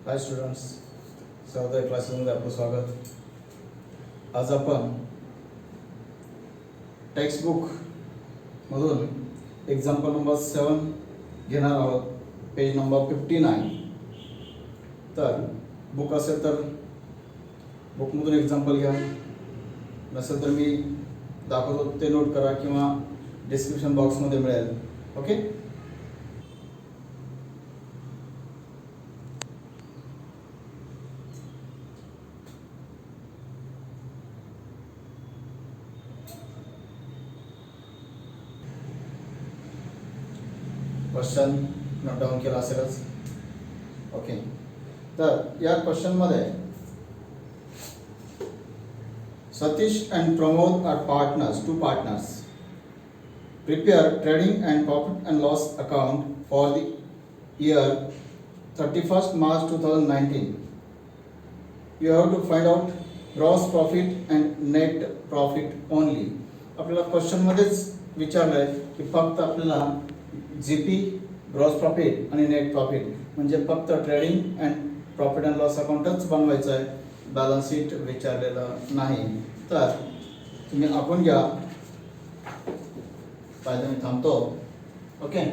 हाय students, Sarvodaya क्लासेसमध्ये आपलं स्वागत. आज आपण टेक्स्टबुक मधून एक्झाम्पल नंबर 7 घेणार आहोत, पेज नंबर 59. तर बुक असेल तर बुकमधून एक्झाम्पल घ्या, नसेल तर मी दाखवतो ते नोट करा किंवा डिस्क्रिप्शन बॉक्समध्ये मिळेल. ओके. क्वेश्चन नोट डाऊन केला असेलच. ओके. तर या क्वेश्चनमध्ये Satish and Pramod are partners, two partners. Prepare trading and profit and loss account for the year 31st March 2019. You have to find out gross profit and net profit only. आपल्याला क्वेश्चनमध्येच विचारलं आहे की फक्त आपल्याला जीपी, ग्रॉस प्रॉफिट आणि net profit म्हणजे फक्त trading and profit and loss अकाउंटच बनवायचं आहे, बॅलन्स शीट विचारलेलं नाही. तर तुम्ही आपण घ्या, पाहिजे मी थांबतो. ओके.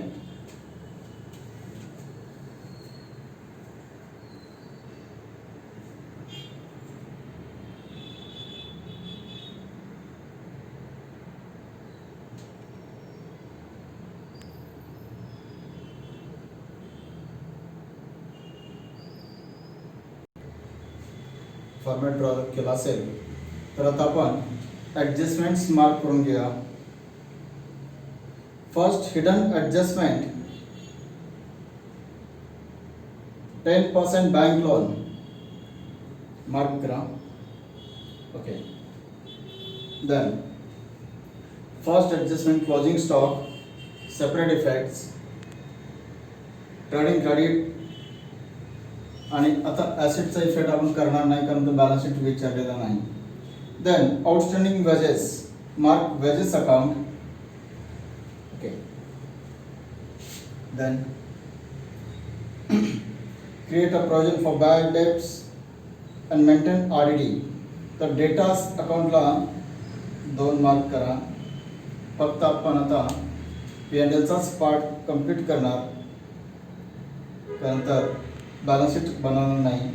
फॉर्मॅट ड्रॉ केला असेल तर आता आपण ॲडजस्टमेंट्स मार्क करून घेऊया. First hidden adjustment 10% bank loan mark करा. Okay. Then first adjustment closing stock, separate effects, trading credit आणि आता ॲसेटचा इफेक्ट आपण करणार नाही कारण तो बॅलन्स शीट विचारलेला नाही. Then outstanding wages mark wages account. Okay. Then create a provision for bad debts and maintain RD. तर डेटास अकाउंटला 2 मार्क करा. फक्त आपण आता P&Lचाच पार्ट कंप्लीट करणार, त्यानंतर बॅलन्स शीट बनवणार नाही.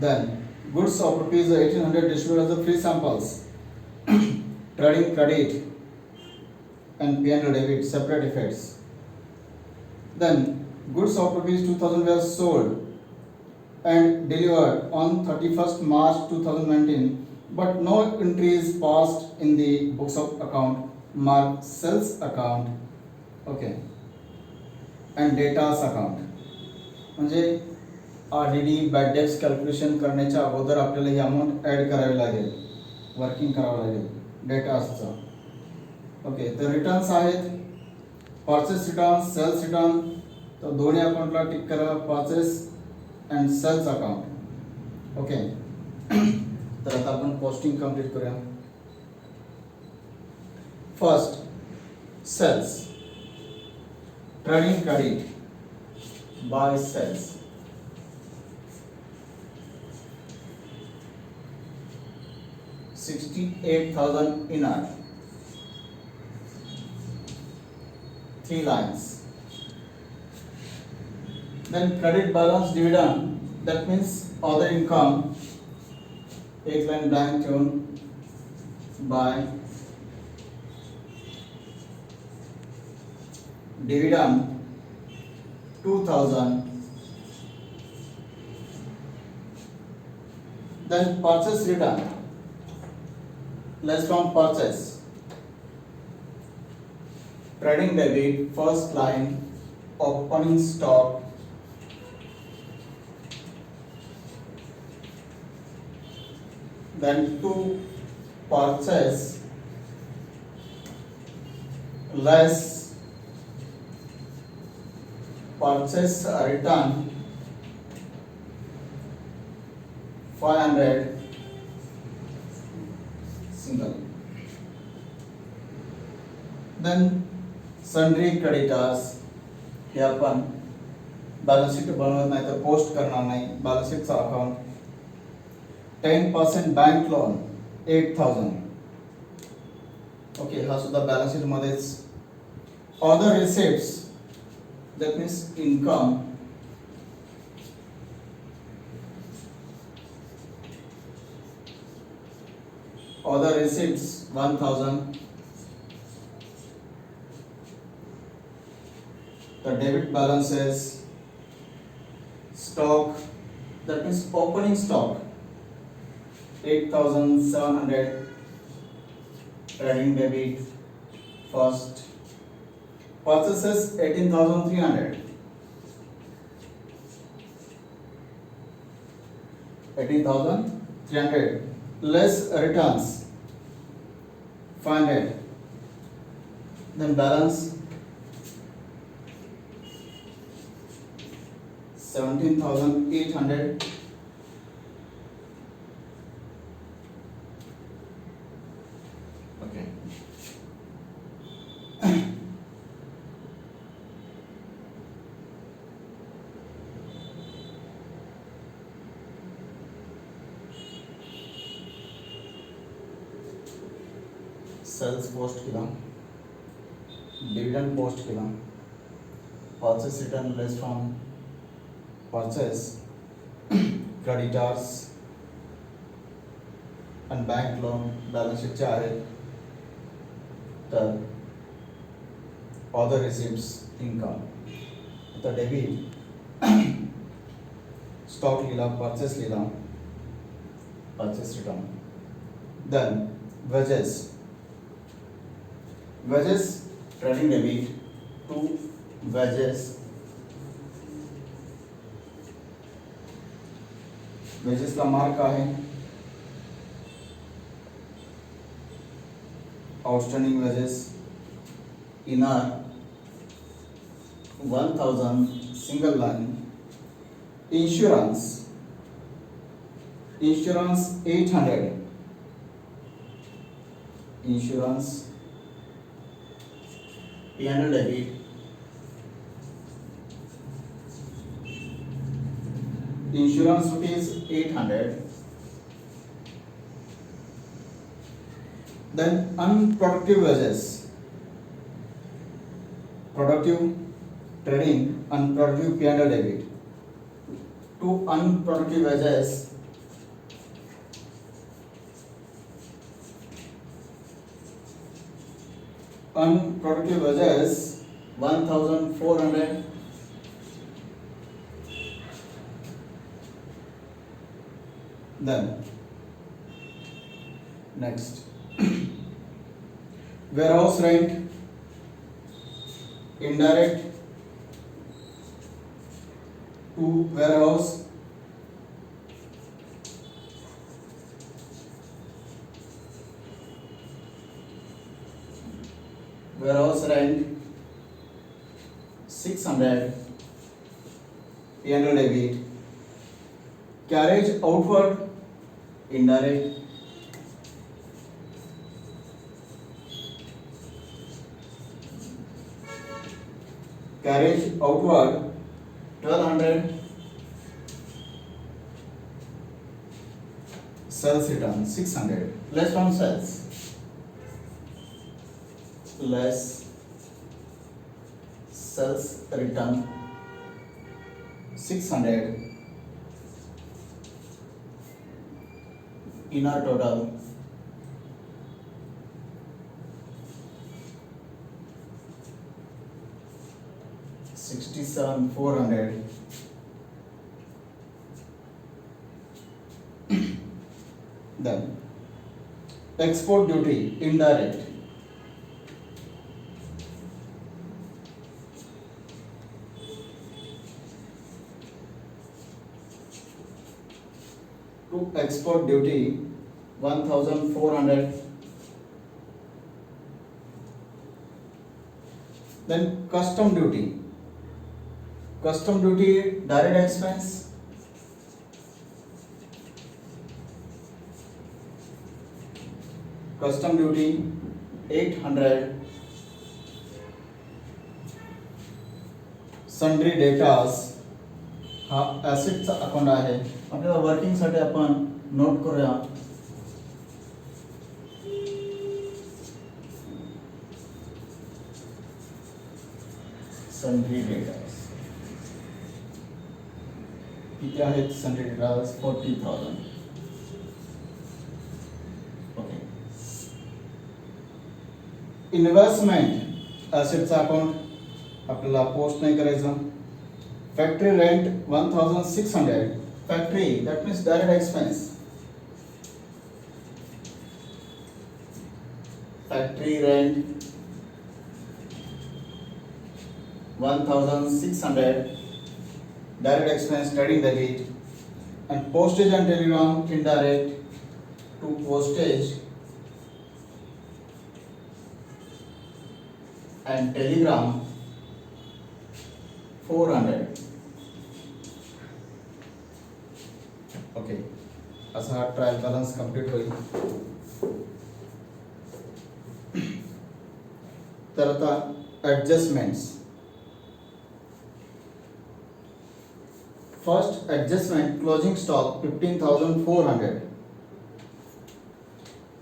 Then goods of ₹1800 distributed as a free samples, trading credit and P&L debit, separate effects. Then goods of ₹2000 were sold and delivered on 31st March 2019, but no entry is passed in the books of account, mark sales account. Okay. And data's account. म्हणजे RDD bad dates calculation करण्याच्या अगोदर आपल्याला ही amount add करावी लागेल, working करावं लागेल डेटाचं. Okay. तर रिटर्न्स आहेत, परचेस रिटर्न, सेल्स रिटर्न. तर दोन्ही अकाउंटला टिक करा, purchase and sales account. Okay. तर आता आपण पोस्टिंग कंप्लीट करूया. First sales, trading credit by sales. $68,000 in our 3 lines. Then credit balance dividend, that means other income, एक line blank tune by dividend 2000. Then purchase return less from purchase, trading debit, first line opening stock, then to purchase less purchase return 500 single. Then sundry creditors हे आपण balance sheet बनवत नाही तर post करणार नाही balance शीटचा account. 10% bank loan 8,000. Okay, हा सुद्धा बॅलन्स शीट मध्येच. Other receipts that means income. Other receipts 1,000. The debit balance is stock, that means opening stock 8,700. Trading debit first. Purchases 18,300. 18,300 less returns 500. Then balance 17,800. Okay. Sales post केला, dividend post केला, purchase return less from purchase, creditors आणि bank loan balance शीटचे आहेत. तर other receipts income, आता debit stock लिहिला, purchase लिहिला, purchase return. Then wages, wages trading debit to wages. Wages का मार्क आहे outstanding wages inner 1,000 single line. Insurance 800. Insurance P&L debit insurance rupees 800. Then unproductive wages, productive trading, unproductive P&L debit. Two unproductive wages unproductive wages 1,400. Then next warehouse rent indirect to warehouse. Warehouse rent 600. P&L debit. Carriage outward indirect. Carriage outward 1,200. Sales return 600. Less from sales. Less sales return 600. Inner total 67,400. Then export duty indirect to export duty 1,400. Then custom duty direct expense custom duty 800. Sundry datas हा ॲसेटचा account आहे. आपल्याला वर्किंगसाठी आपण note करूया. Sundry debtors किती आहेत? Sundry debtors 40,000. Okay. Investment ॲसेटचा account आपल्याला post नाही करायचं. Factory rent 1,600. Factory that means direct expense. Factory rent 1,600 direct expense trading debit, and postage and telegram indirect to postage and telegram 400. Okay, असा हा trial balance complete होईल. तर आता adjustments. First adjustment, closing stock 15,400.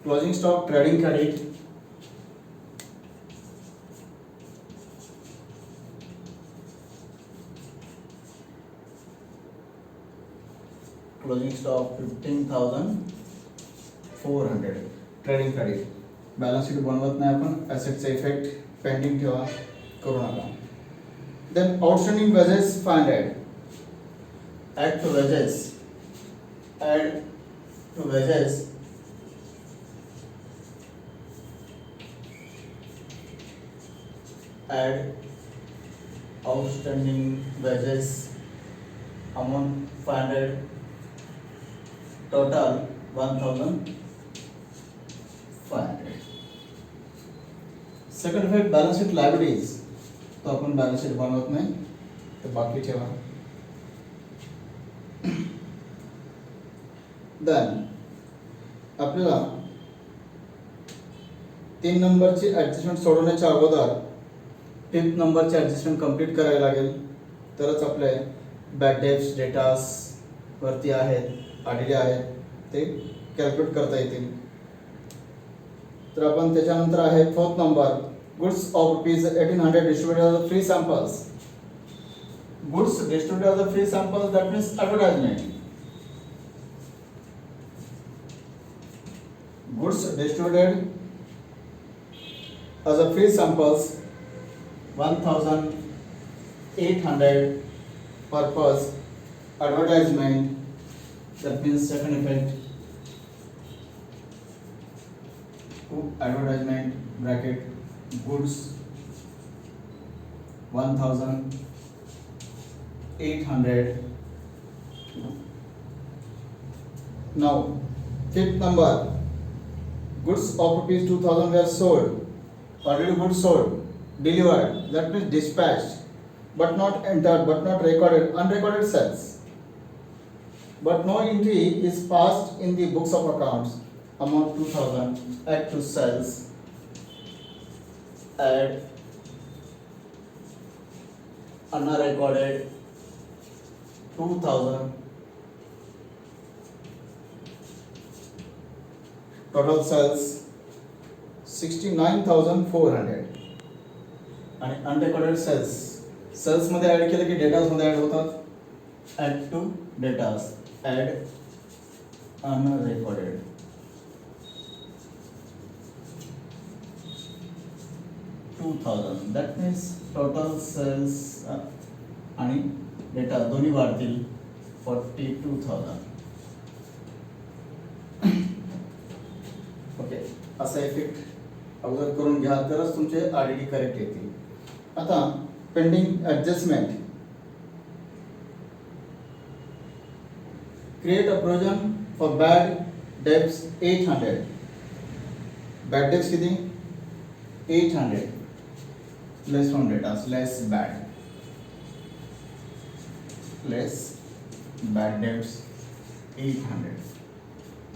Closing stock trading credit closing stock 15,400 trading credit. Balance sheet बनवत नाही आपण. ॲसेटचा effect pending ठेवा, करू नका. Then outstanding wages 500. Add to wages. Add to wages. Add outstanding wages amount 500. Total 1,500. Second effect, balance sheet liabilities. तो अपन balance sheet बनवत नाही, तो बाकी ठेवा. देन आपल्याला 3 नंबरची ॲडजस्टमेंट सोडवण्याच्या अगोदर 5th नंबरची ॲडजस्टमेंट कंप्लीट करायला लागेल. तरच आपले बॅड डेट्स डेटास वरती आहेत, आलेले आहेत, ते कॅल्क्युलेट करता येतील. तर आपण त्याच्यानंतर आहे 4th number, goods of ₹1800 distributed as free samples. Goods distributed as free samples that means advertisement. Goods distributed as a free samples 1,800. Purpose advertisement, that means second effect to advertisement bracket goods 1,800. Now 5th number, goods of ₹2,000 were sold. Already goods sold, delivered, that means dispatched, but not entered, but not recorded, unrecorded sales. But no entry is passed in the books of accounts. Amount 2,000. Add to sales. Add unrecorded 2,000. Total sales 69,400. आणि अनरेकॉर्डेड sales मध्ये add केले की datas मध्ये add होतात. Add to debtors, add unrecorded 2,000. That means total sales आणि डेटा दोन्ही वाढतील 42,000. ओके, असा इफेक्ट अगोदर करून घ्या, तरच तुमचे आरडीडी करेक्ट येतील. आता pending adjustment. Create a provision for bad debts 800. Bad debts किती? 800. Less from debtors, less bad debts 800.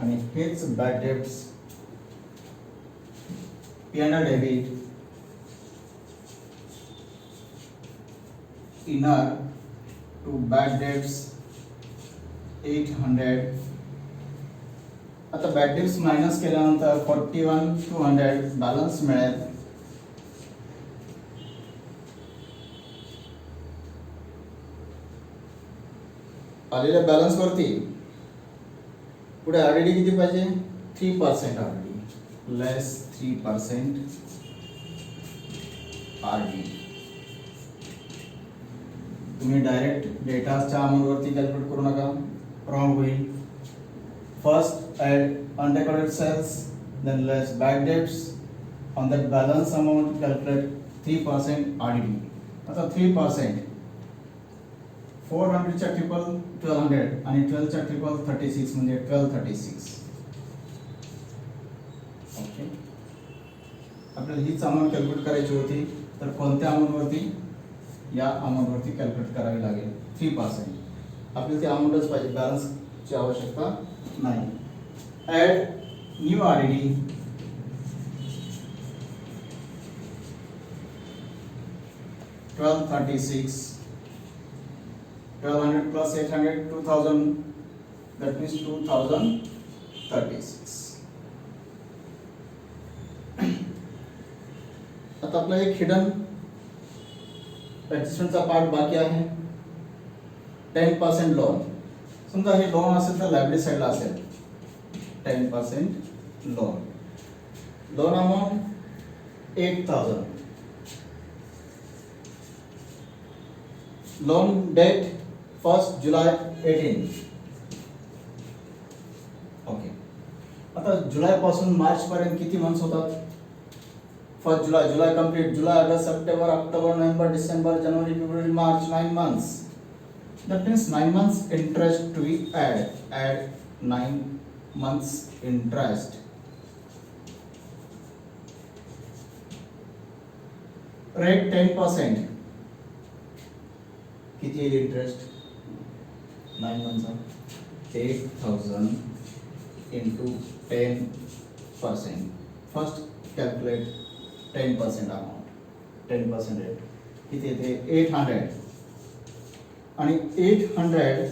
आणि हेच bad debts P&L debit, inner to bad debts 800. आता बॅड डेट्स मायनस केल्यानंतर 41,200 बॅलन्स मिळेल. आलेल्या बॅलन्स वरती पुढे आरडीडी किती पाहिजे? 3% आरडीडी लेस 3% आरडीडी. तुम्ही डायरेक्ट डेटाच्या अमाउंट वरती कॅल्क्युलेट करू नका, रॉंग होईल. First add unrecorded sales, then less bad debts, on that balance amount calculate 3% RDD. आता 3% 400 च्या ट्रिपल 1200 आणि 12 च्या ट्रिपल 36 म्हणजे 1236. ओके, आपल्याला हीच अमाउंट कॅल्क्युलेट करायची होती, तर कोणत्या अमाउंट वरती? या अमाउंट वरती कॅल्क्युलेट करावी लागेल 3%. आपल्याला ती अमाउंटच पाहिजे, बॅलन्सची आवश्यकता नाही. Add new RDD 1236, 1200 plus 800 2000, that means 2036. आता आपला एक हिडन ऍडजस्टमेंटचा पार्ट बाकी आहे. 10% लोन. समजा हे लोन असेल तर लायबिलिटी साइडला असेल 10% loan. Loan amount 8000. Loan date 1 जुलै 18. ओके, आता जुलै पासून मार्च पर्यंत किती मंथ्स होतात? 1 जुलै, जुलै कंप्लीट, जुलै ऑगस्ट सप्टेंबर ऑक्टोबर नोव्हेंबर डिसेंबर जानेवारी फेब्रुवारी मार्च, 9 months. That means 9 months interest to be add 9 months interest. Rate 10%. किती येईल interest? 9 months 8000 into 10%. First calculate 10% amount, 10% rate किती येते? 800 आणि 800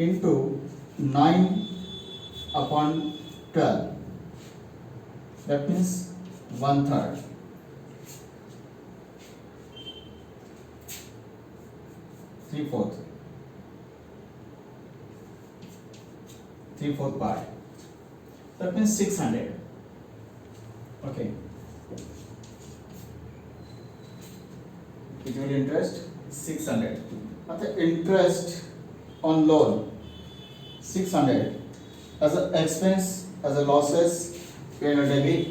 into 9/12, that means 1/3. 3/4 part, that means 600. Okay, it will interest 600. आता interest on loan 600 as a expense, as a losses, and a debit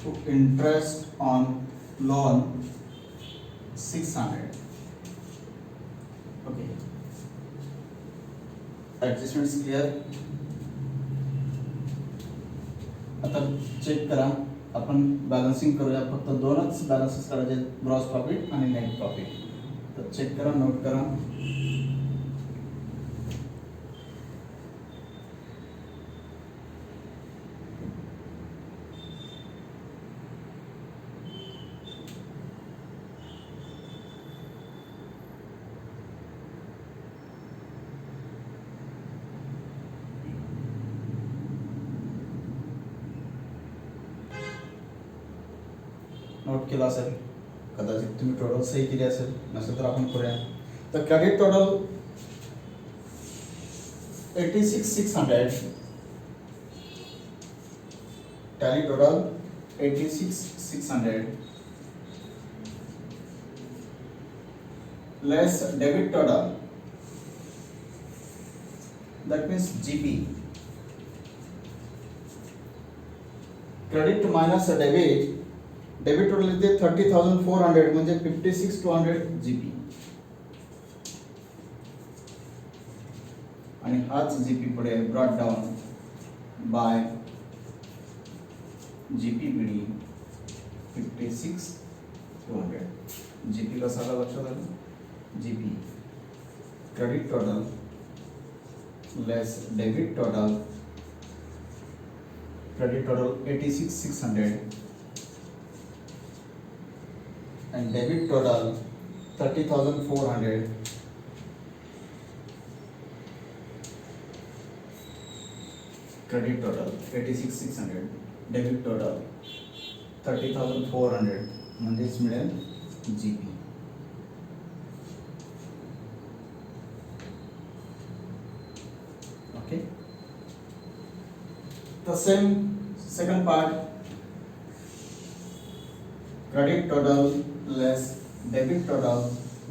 to interest on loan 600. Okay, adjustments clear. आता check करा, आपण balancing करूया. फक्त दोनच balances करायचे, gross profit आणि net profit. तर चेक करा, नोट करा. नोट केला असेल, कदाचित तुम्ही टोटल सही केली असेल, नसेल तर आपण करूया. तर credit total 86,600, tally total 86,600 less debit total, that means GP. Credit minus debit, debit total येते 30,400 म्हणजे 56,200 जीपी. आणि हाच जीपी पुढे brought down by GP BD 56,200. GP कसा आला लक्षात आलं? GP credit total less debit total, credit total 86,600 and debit total 30,400. Credit total 86,600. Debit total 30,400. म्हणजेच मिळेल GP. Okay. The same second part. Credit total less debit total,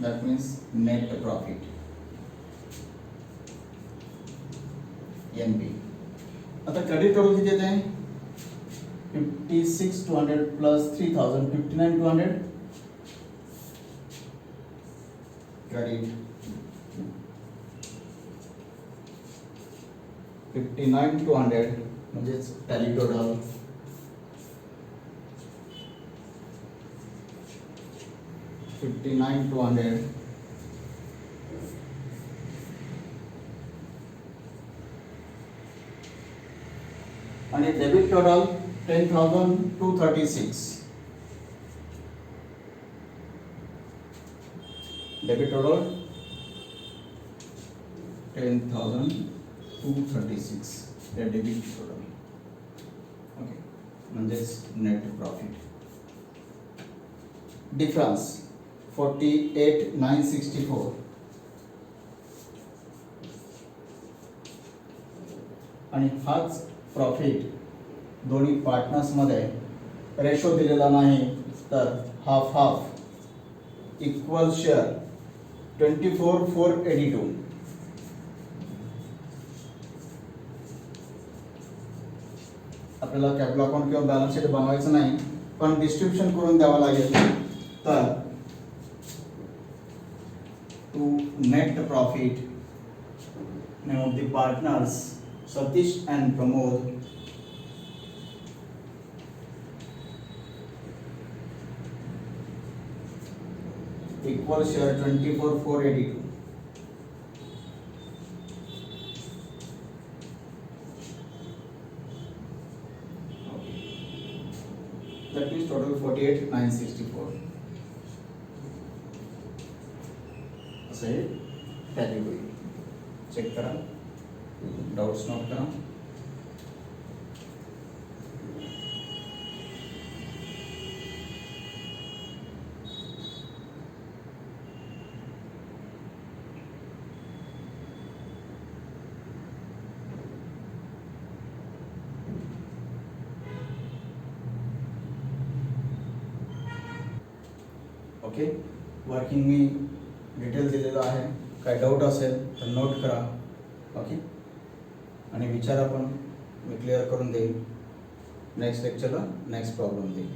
that means net profit. NP. आता credit total किती येते? 56,200 plus 3,000, 59,200. Credit 59,200 म्हणजेच tally total 59,200. आणि debit total 10,236. Debit total 10,236 हे debit total. Okay, म्हणजेच net profit. Difference 48,964. आणि हाच profit दोन्ही partners मध्ये रेशो दिलेला नाही, तर हाफ हाफ इक्वल शेअर 24,482. आपल्याला कॅपिटल अकाउंट किंवा बॅलन्स शीट बनवायचं नाही, पण डिस्ट्रीब्युशन करून द्यावं लागेल. तर to net profit, name of the partners Satish and Pramod. Equal share 24,482. Okay. That means total 48,964. असं हे टॅली होईल. चेक करा, डाउट्स नोट करा. ओके, वर्किंग मी डिटेल दिलेलं आहे. काय डाऊट असेल तर नोट करा. ओके, आणि विचारा पण मी क्लिअर करून देईन. नेक्स्ट लेक्चरला नेक्स्ट प्रॉब्लेम देईन.